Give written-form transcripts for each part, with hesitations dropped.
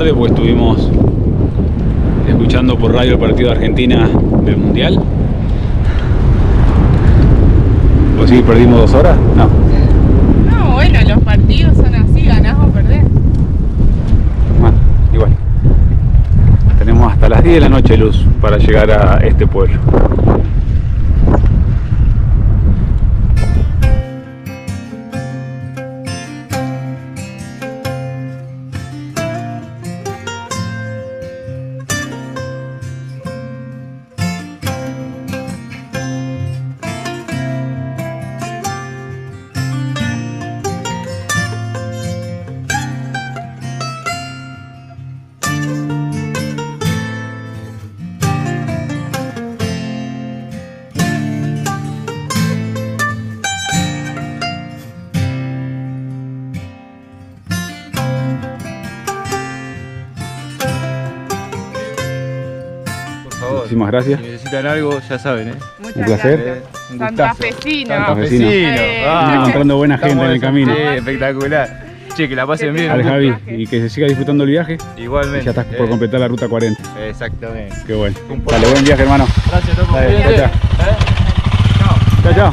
tarde porque estuvimos escuchando por radio el partido de Argentina del Mundial. ¿Vos sí perdimos 2 horas? No. No, bueno, los partidos son así, ganás o perdés. Bueno, igual. Tenemos hasta las 10 de la noche luz para llegar a este pueblo. Muchísimas gracias. Si necesitan algo, ya saben, Muchas Un placer. gracias. Un Santafesino. Santafesino. Encontrando buena gente en el camino. Sí, espectacular. Che, que la pasen bien. Al Javi, y que se siga disfrutando el viaje. Igualmente. Ya estás por completar la ruta 40. Exactamente. Qué bueno. Dale, buen viaje, hermano. Gracias, Topo. Dale, Cuídate. chao, chao. Chao, chao.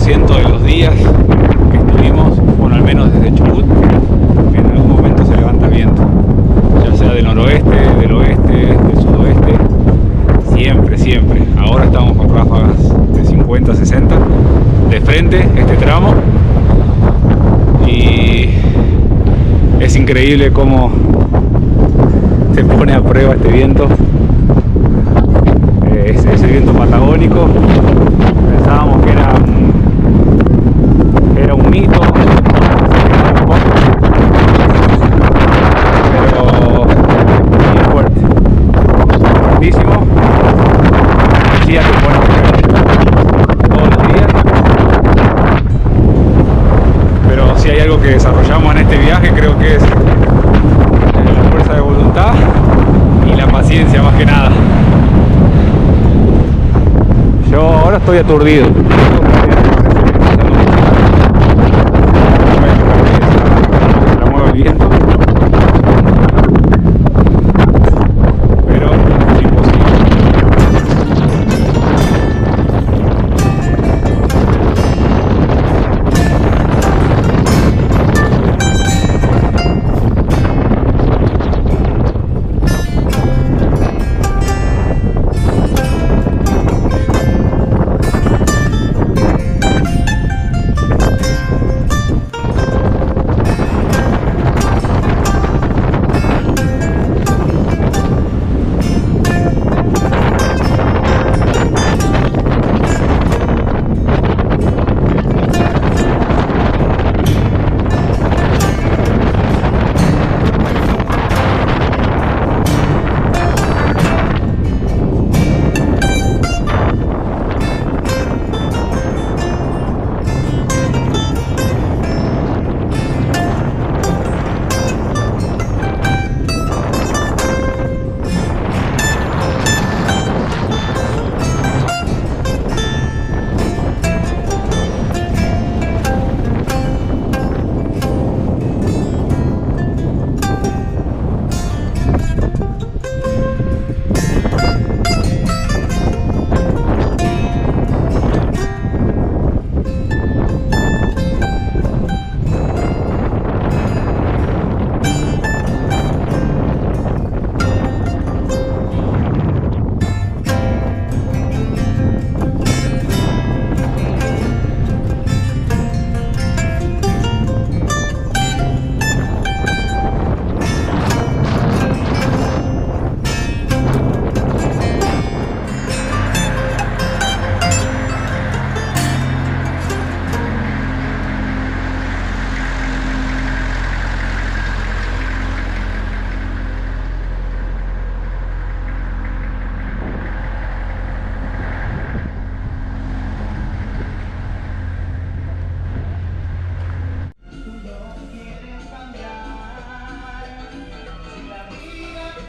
De los días que estuvimos, bueno, al menos desde Chubut, en algún momento se levanta viento, ya sea del noroeste, del oeste, del sudoeste, siempre, siempre. Ahora estamos con ráfagas de 50, 60 de frente este tramo, y es increíble cómo se pone a prueba este viento. Es el viento patagónico. Pensábamos que era un mito, pero muy fuerte, fuertísimo. Decía que bueno, todos los días, pero si hay algo que desarrollamos en este viaje, creo que es la fuerza de voluntad y la paciencia, más que nada. Yo ahora estoy aturdido. El viento, pero es imposible.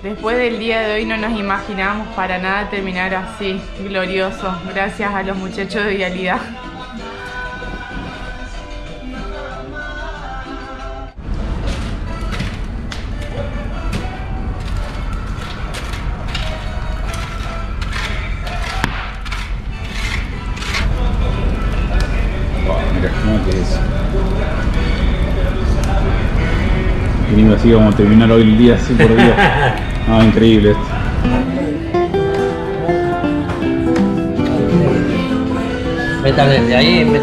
Después del día de hoy no nos imaginábamos para nada terminar así, glorioso, gracias a los muchachos de Vialidad. Mira, ¿cómo que es eso? Qué lindo, así vamos a terminar hoy el día así por día. No, increíble esto. Metal desde ahí.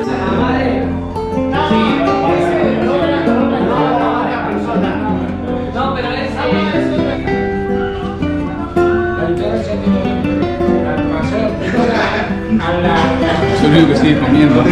Soy el único que sigue comiendo.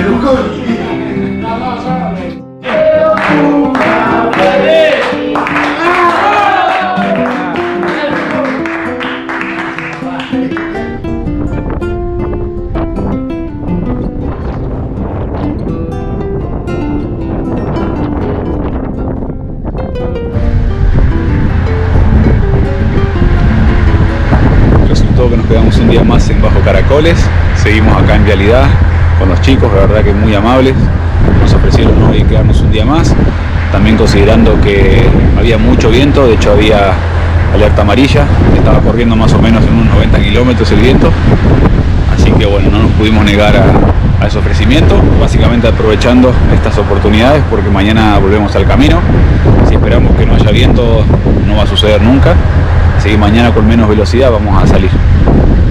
Resultó que nos quedamos un día más en Bajo Caracoles. Seguimos acá en Vialidad con los chicos, la verdad que muy amables. Nos ofrecieron hoy quedarnos un día más, también considerando que había mucho viento, de hecho había alerta amarilla, estaba corriendo más o menos en unos 90 kilómetros el viento, así que bueno, no nos pudimos negar a ese ofrecimiento, básicamente aprovechando estas oportunidades porque mañana volvemos al camino. Si esperamos que no haya viento, no va a suceder nunca, así que mañana con menos velocidad vamos a salir.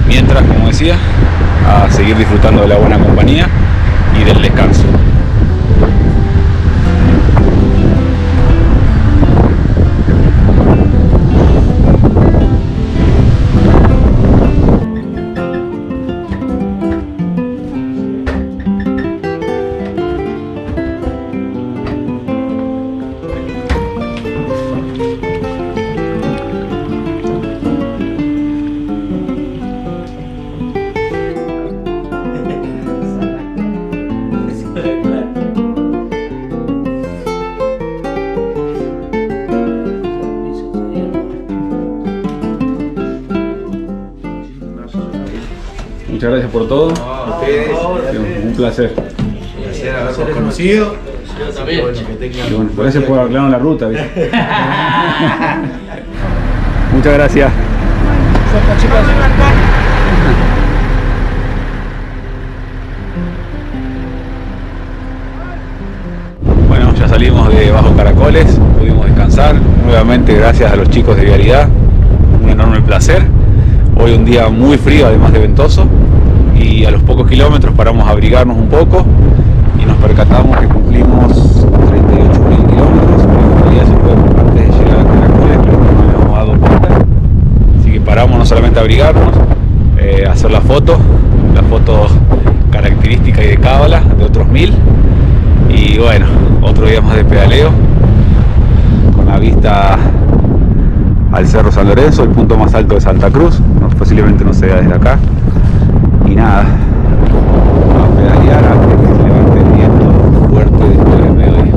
Mientras, como decía, a seguir disfrutando de la buena compañía y del descanso. Muchas gracias por todo. Un placer. Placer haberlos conocido. Yo también. Y bueno, por eso puedo arreglar la ruta, ¿viste? Muchas gracias. Bueno, ya salimos de Bajo Caracoles, pudimos descansar. Nuevamente gracias a los chicos de Vialidad. Un enorme placer. Hoy un día muy frío, además de ventoso. Y a los pocos kilómetros paramos a abrigarnos un poco y nos percatamos que cumplimos 38.000 kilómetros, en realidad se fue antes de llegar a Caracoles, pero no habíamos dado cuenta. Así que paramos no solamente a abrigarnos, a hacer la foto característica y de cábala de otros 1000. Y bueno, otro día más de pedaleo, con la vista al Cerro San Lorenzo, el punto más alto de Santa Cruz, posiblemente no se vea desde acá. Y nada, a pedalear antes que se levante el viento fuerte después del mediodía.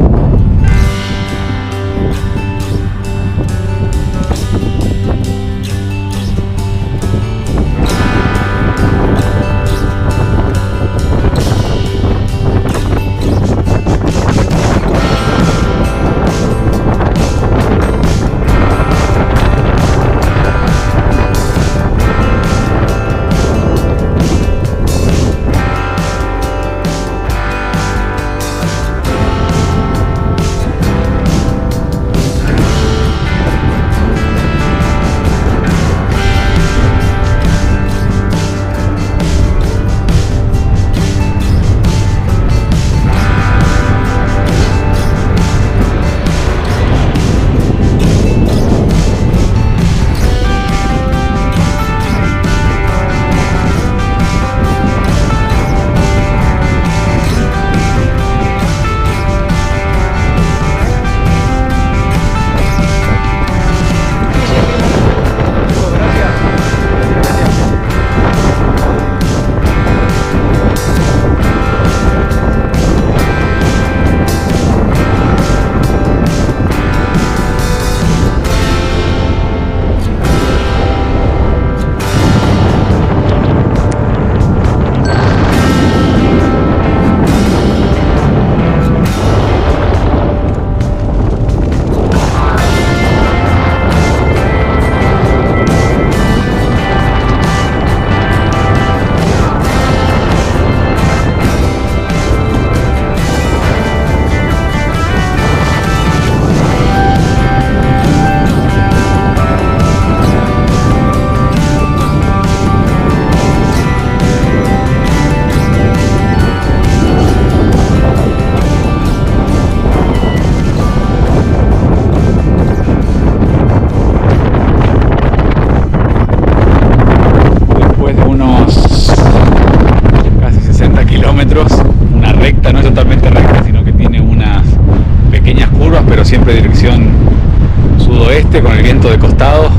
noroeste con el viento de costado,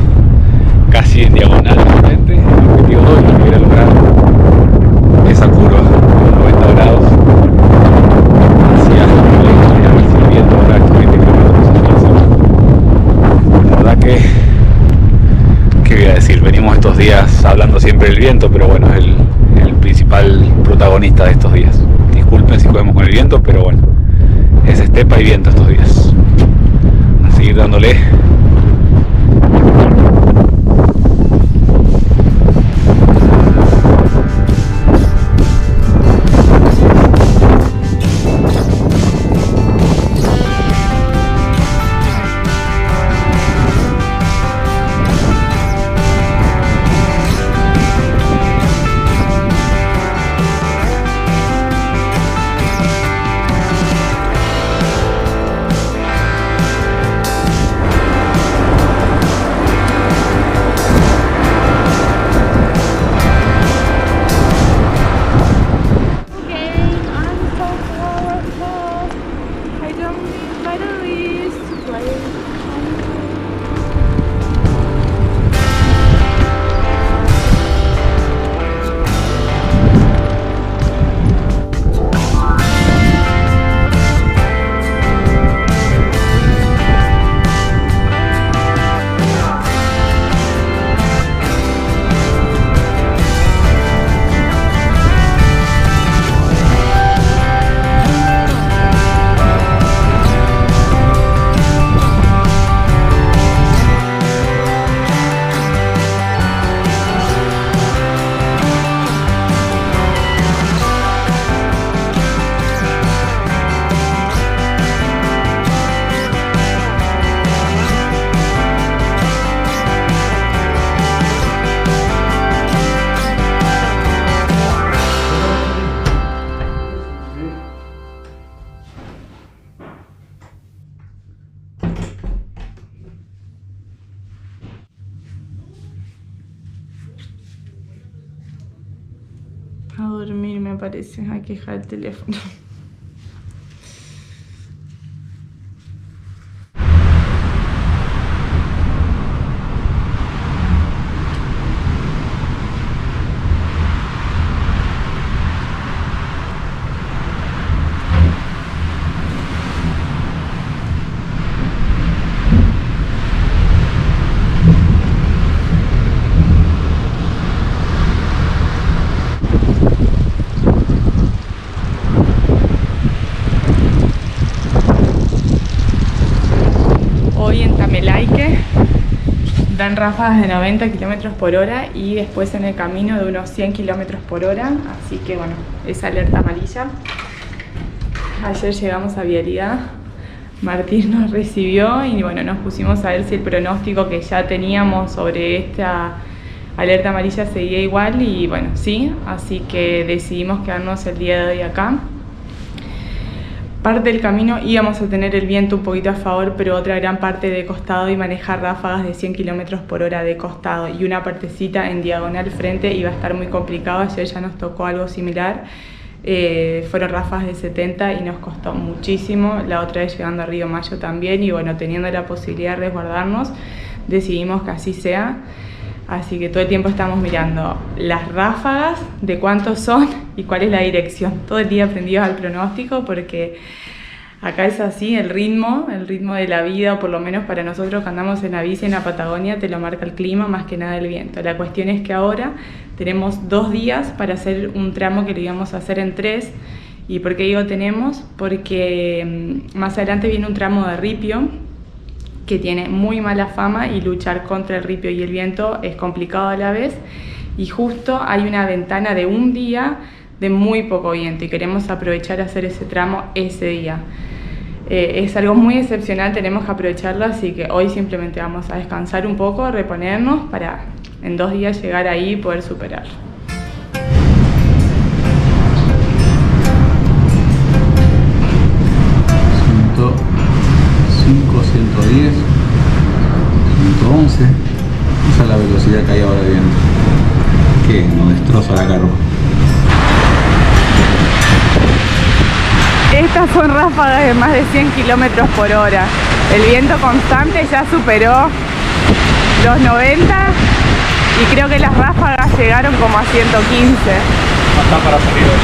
casi en diagonal al frente. El objetivo hoy era lograr esa curva de 90 grados hacia el viento ahora estos 20 km/h. La verdad que, ¿qué voy a decir? Venimos estos días hablando siempre del viento, pero bueno, es el principal protagonista de estos días. Disculpen si jugamos con el viento, pero bueno, es estepa y viento estos días. A seguir dándole. A dormir me parece, hay que dejar el teléfono. Dan ráfagas de 90 km/h y después en el camino de unos 100 km/h, así que bueno, es alerta amarilla. Ayer llegamos a Vialidad, Martín nos recibió y bueno, nos pusimos a ver si el pronóstico que ya teníamos sobre esta alerta amarilla seguía igual y bueno, sí, así que decidimos quedarnos el día de hoy acá. Parte del camino íbamos a tener el viento un poquito a favor, pero otra gran parte de costado y manejar ráfagas de 100 km/h de costado y una partecita en diagonal frente iba a estar muy complicado. Ayer ya nos tocó algo similar, fueron ráfagas de 70 y nos costó muchísimo. La otra vez llegando a Río Mayo también y bueno, teniendo la posibilidad de resguardarnos, decidimos que así sea. Así que todo el tiempo estamos mirando las ráfagas, de cuántos son y cuál es la dirección. Todo el día prendidos al pronóstico porque acá es así, el ritmo de la vida, o por lo menos para nosotros que andamos en la bici en la Patagonia, te lo marca el clima más que nada el viento. La cuestión es que ahora tenemos 2 días para hacer un tramo que lo íbamos a hacer en 3. ¿Y por qué digo tenemos? Porque más adelante viene un tramo de ripio que tiene muy mala fama y luchar contra el ripio y el viento es complicado a la vez, y justo hay una ventana de un día de muy poco viento y queremos aprovechar a hacer ese tramo ese día. Es algo muy excepcional, tenemos que aprovecharlo, así que hoy simplemente vamos a descansar un poco, reponernos para en 2 días llegar ahí y poder superarlo. 110, 111, esa es la velocidad que hay ahora de viento, que nos destroza la carro. Estas son ráfagas de más de 100 km/h. El viento constante ya superó los 90 y creo que las ráfagas llegaron como a 115. No está para salir hoy.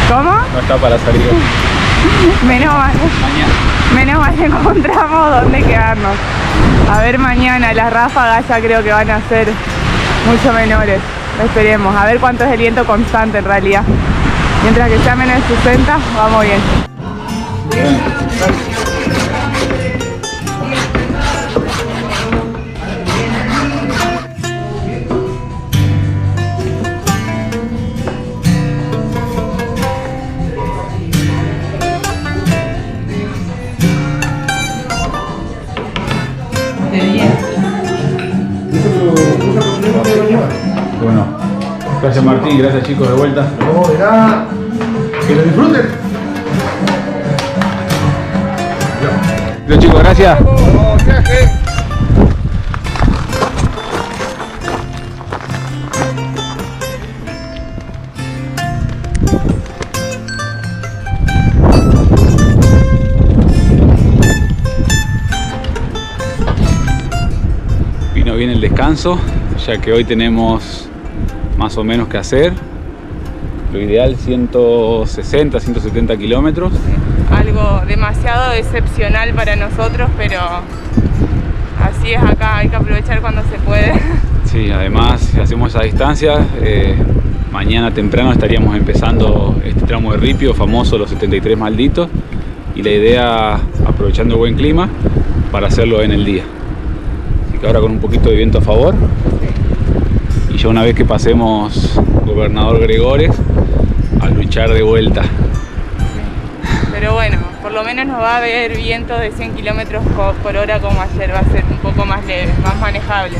¿Cómo? No está para salir hoy. Menos mal. Menos mal que encontramos dónde quedarnos. A ver mañana, las ráfagas ya creo que van a ser mucho menores. Esperemos, a ver cuánto es el viento constante en realidad. Mientras que sea menos de 60, vamos bien. Bueno, gracias Martín, gracias chicos de vuelta. No, de nada. Que lo disfruten. Los chicos, gracias. Vamos, viaje. Vino bien el descanso, ya que hoy tenemos más o menos que hacer. Lo ideal 160, 170 kilómetros. Algo demasiado excepcional para nosotros, pero así es acá, hay que aprovechar cuando se puede. Sí, además si hacemos esa distancia, mañana temprano estaríamos empezando este tramo de ripio famoso, los 73 malditos, y la idea, aprovechando el buen clima, para hacerlo en el día. Así que ahora con un poquito de viento a favor, y ya una vez que pasemos Gobernador Gregores, a luchar de vuelta. Pero bueno, por lo menos no va a haber vientos de 100 kilómetros por hora como ayer, va a ser un poco más leve, más manejable.